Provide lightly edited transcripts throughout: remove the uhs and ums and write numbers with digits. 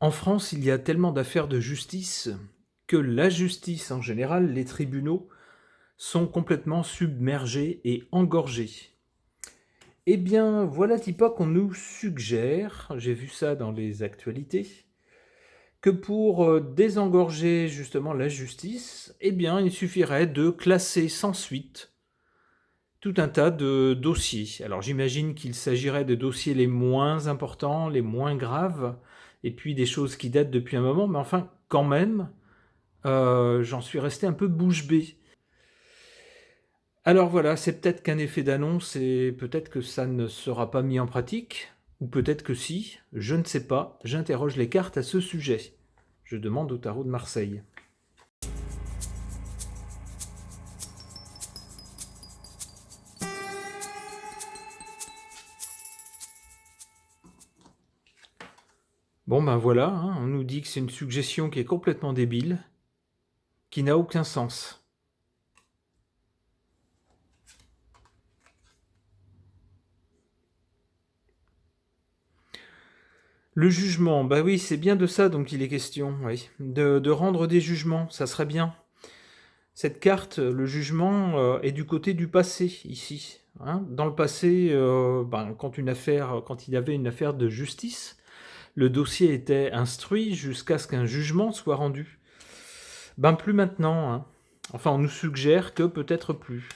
En France, il y a tellement d'affaires de justice que la justice en général, les tribunaux, sont complètement submergés et engorgés. Eh bien, voilà Tipa qu'on nous suggère, j'ai vu ça dans les actualités, que pour désengorger justement la justice, eh bien, il suffirait de classer sans suite tout un tas de dossiers. Alors j'imagine qu'il s'agirait de dossiers les moins importants, les moins graves, et puis des choses qui datent depuis un moment, mais enfin, quand même, j'en suis resté un peu bouche bée. Alors voilà, c'est peut-être qu'un effet d'annonce et peut-être que ça ne sera pas mis en pratique, ou peut-être que si, je ne sais pas, j'interroge les cartes à ce sujet. Je demande au tarot de Marseille. Bon ben voilà, hein, on nous dit que c'est une suggestion qui est complètement débile, qui n'a aucun sens. Le jugement, bah oui, c'est bien de ça dont il est question, oui. De rendre des jugements, ça serait bien. Cette carte, le jugement, est du côté du passé, ici. Hein. Dans le passé, quand il y avait une affaire de justice, le dossier était instruit jusqu'à ce qu'un jugement soit rendu. Ben plus maintenant. Hein. Enfin, on nous suggère que peut-être plus.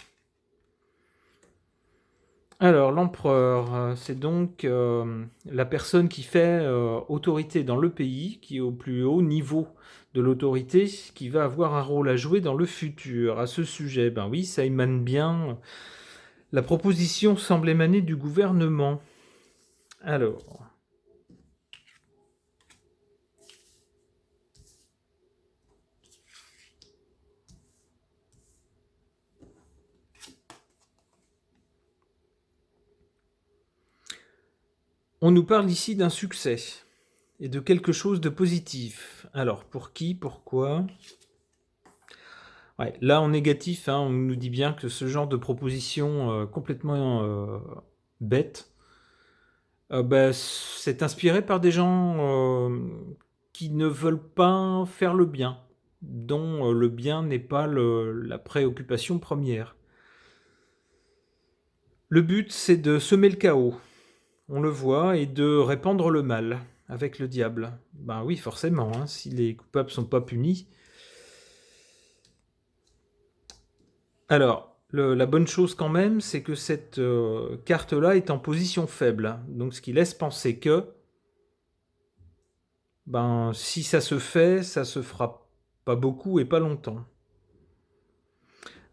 Alors, l'empereur, c'est donc la personne qui fait autorité dans le pays, qui est au plus haut niveau de l'autorité, qui va avoir un rôle à jouer dans le futur. À ce sujet, ben oui, ça émane bien. La proposition semble émaner du gouvernement. Alors, on nous parle ici d'un succès et de quelque chose de positif. Alors, pour qui, pourquoi? Ouais, là, en négatif, hein, on nous dit bien que ce genre de proposition complètement bête, c'est inspiré par des gens qui ne veulent pas faire le bien, dont le bien n'est pas la préoccupation première. Le but, c'est de semer le chaos, on le voit, et de répandre le mal avec le diable. Ben oui, forcément, hein, si les coupables sont pas punis. Alors, la bonne chose quand même, c'est que cette carte-là est en position faible. Donc ce qui laisse penser que, si ça se fait, ça se fera pas beaucoup et pas longtemps.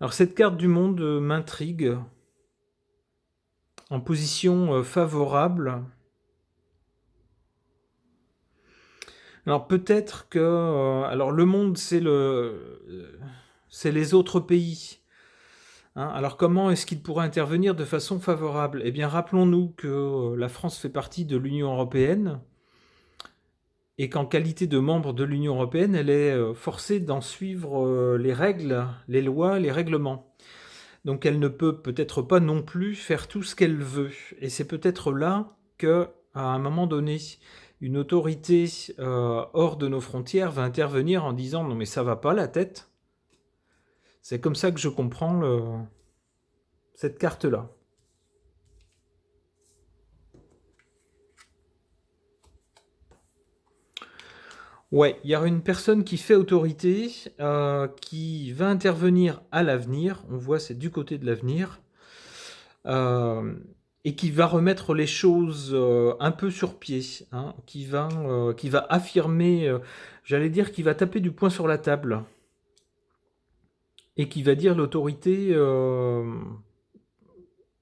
Alors cette carte du monde m'intrigue. En position favorable. Alors peut-être que... alors le monde, c'est les autres pays. Hein. Alors comment est-ce qu'il pourrait intervenir de façon favorable? Eh bien rappelons-nous que la France fait partie de l'Union européenne et qu'en qualité de membre de l'Union européenne, elle est forcée d'en suivre les règles, les lois, les règlements. Donc elle ne peut peut-être pas non plus faire tout ce qu'elle veut. Et c'est peut-être là que, à un moment donné, une autorité hors de nos frontières va intervenir en disant non mais ça va pas la tête. C'est comme ça que je comprends cette carte-là. Ouais, il y a une personne qui fait autorité, qui va intervenir à l'avenir. On voit, c'est du côté de l'avenir. Et qui va remettre les choses un peu sur pied, hein, qui va affirmer, j'allais dire, qui va taper du poing sur la table, et qui va dire l'autorité,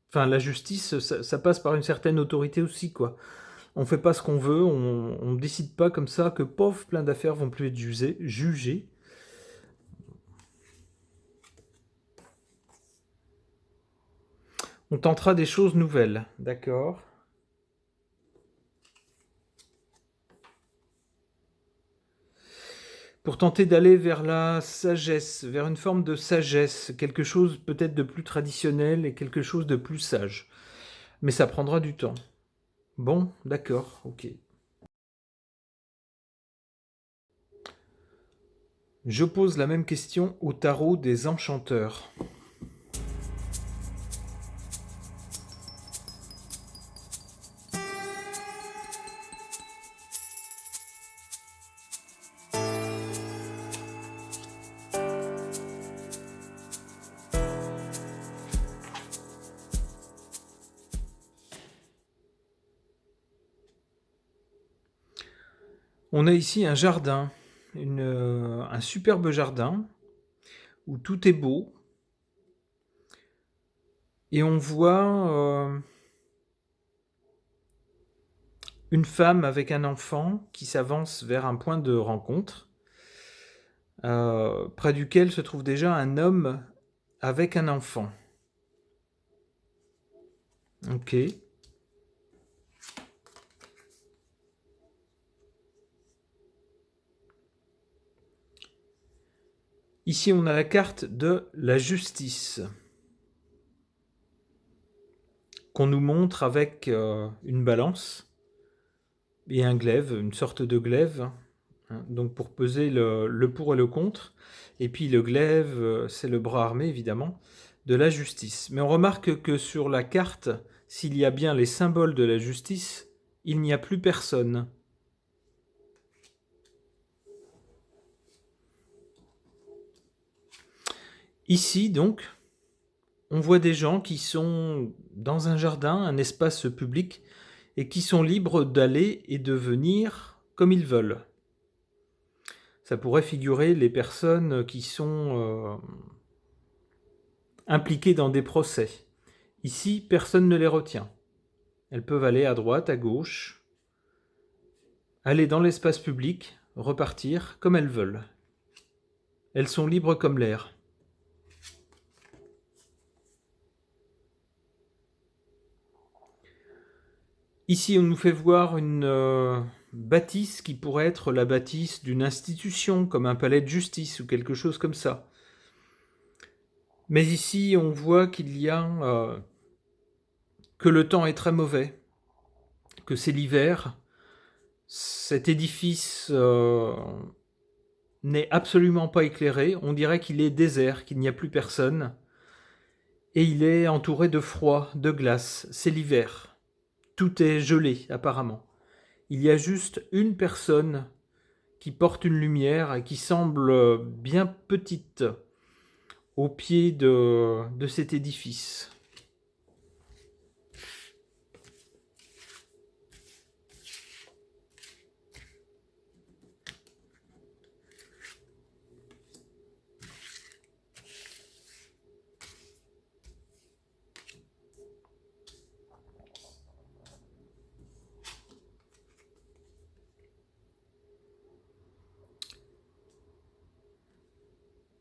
enfin la justice, ça passe par une certaine autorité aussi, quoi. On fait pas ce qu'on veut, on décide pas comme ça que, pauf, plein d'affaires vont plus être jugées. On tentera des choses nouvelles, d'accord. Pour tenter d'aller vers la sagesse, vers une forme de sagesse, quelque chose peut-être de plus traditionnel et quelque chose de plus sage. Mais ça prendra du temps. Bon, d'accord, ok. Je pose la même question au tarot des enchanteurs. On a ici un jardin, un superbe jardin où tout est beau et on voit une femme avec un enfant qui s'avance vers un point de rencontre, près duquel se trouve déjà un homme avec un enfant. Ok. Ici, on a la carte de la justice qu'on nous montre avec une balance et un glaive, une sorte de glaive, hein, donc pour peser le pour et le contre. Et puis le glaive, c'est le bras armé, évidemment, de la justice. Mais on remarque que sur la carte, s'il y a bien les symboles de la justice, il n'y a plus personne. Ici, donc, on voit des gens qui sont dans un jardin, un espace public, et qui sont libres d'aller et de venir comme ils veulent. Ça pourrait figurer les personnes qui sont impliquées dans des procès. Ici, personne ne les retient. Elles peuvent aller à droite, à gauche, aller dans l'espace public, repartir comme elles veulent. Elles sont libres comme l'air. Ici, on nous fait voir une bâtisse qui pourrait être la bâtisse d'une institution, comme un palais de justice ou quelque chose comme ça. Mais ici, on voit qu'il y a que le temps est très mauvais, que c'est l'hiver. Cet édifice n'est absolument pas éclairé. On dirait qu'il est désert, qu'il n'y a plus personne. Et il est entouré de froid, de glace. C'est l'hiver. Tout est gelé, apparemment. Il y a juste une personne qui porte une lumière et qui semble bien petite au pied de cet édifice.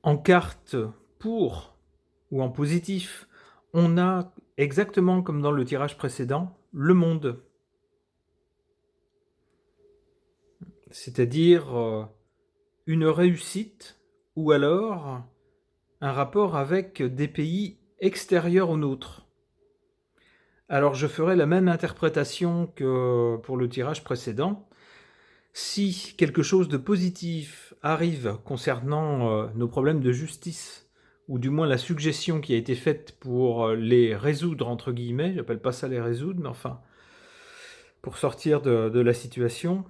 En carte pour ou en positif, on a exactement comme dans le tirage précédent, le monde. C'est-à-dire une réussite ou alors un rapport avec des pays extérieurs aux nôtres. Alors je ferai la même interprétation que pour le tirage précédent. Si quelque chose de positif arrive concernant nos problèmes de justice, ou du moins la suggestion qui a été faite pour les résoudre, entre guillemets, j'appelle pas ça les résoudre, mais enfin, pour sortir de la situation,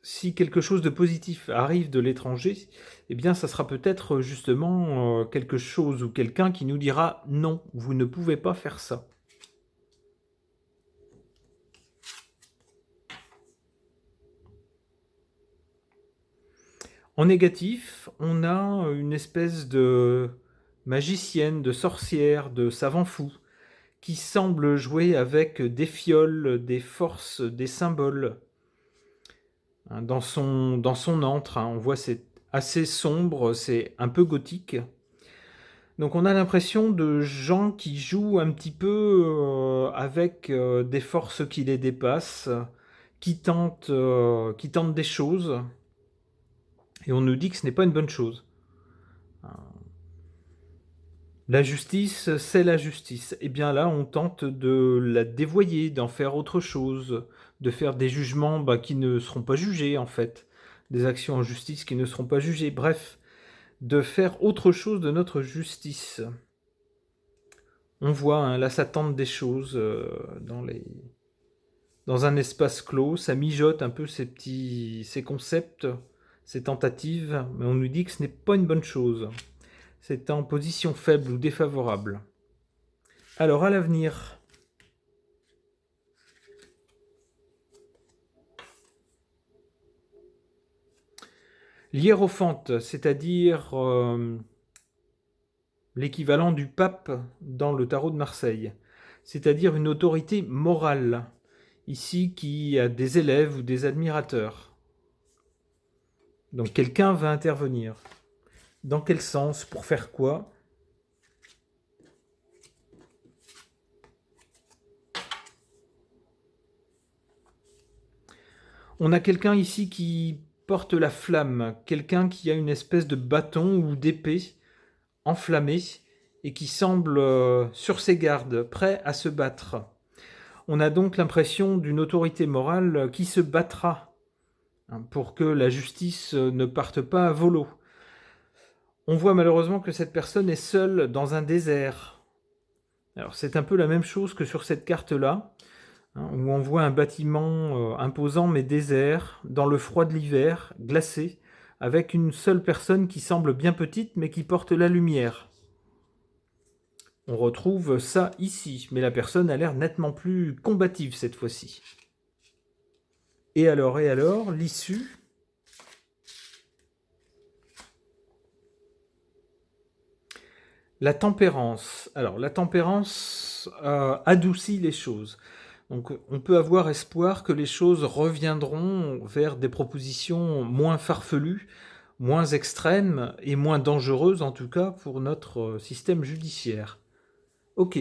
si quelque chose de positif arrive de l'étranger, eh bien ça sera peut-être justement quelque chose ou quelqu'un qui nous dira non, vous ne pouvez pas faire ça. En négatif, on a une espèce de magicienne, de sorcière, de savant fou, qui semble jouer avec des fioles, des forces, des symboles. Dans son antre, on voit c'est assez sombre, c'est un peu gothique. Donc on a l'impression de gens qui jouent un petit peu avec des forces qui les dépassent, qui tentent des choses. Et on nous dit que ce n'est pas une bonne chose. La justice, c'est la justice. Et bien là, on tente de la dévoyer, d'en faire autre chose, de faire des jugements qui ne seront pas jugés, en fait. Des actions en justice qui ne seront pas jugées. Bref, de faire autre chose de notre justice. On voit, hein, là, ça tente des choses dans un espace clos, ça mijote un peu ces concepts, ces tentatives, mais on nous dit que ce n'est pas une bonne chose. C'est en position faible ou défavorable. Alors, à l'avenir, l'hiérophante, c'est-à-dire l'équivalent du pape dans le tarot de Marseille, c'est-à-dire une autorité morale, ici qui a des élèves ou des admirateurs. Donc quelqu'un va intervenir. Dans quel sens? Pour faire quoi? On a quelqu'un ici qui porte la flamme, quelqu'un qui a une espèce de bâton ou d'épée enflammée et qui semble sur ses gardes, prêt à se battre. On a donc l'impression d'une autorité morale qui se battra pour que la justice ne parte pas à volo. On voit malheureusement que cette personne est seule dans un désert. Alors c'est un peu la même chose que sur cette carte-là, où on voit un bâtiment imposant mais désert, dans le froid de l'hiver, glacé, avec une seule personne qui semble bien petite mais qui porte la lumière. On retrouve ça ici, mais la personne a l'air nettement plus combative cette fois-ci. Et alors, l'issue? La tempérance. Alors, la tempérance adoucit les choses. Donc, on peut avoir espoir que les choses reviendront vers des propositions moins farfelues, moins extrêmes et moins dangereuses, en tout cas, pour notre système judiciaire. Ok.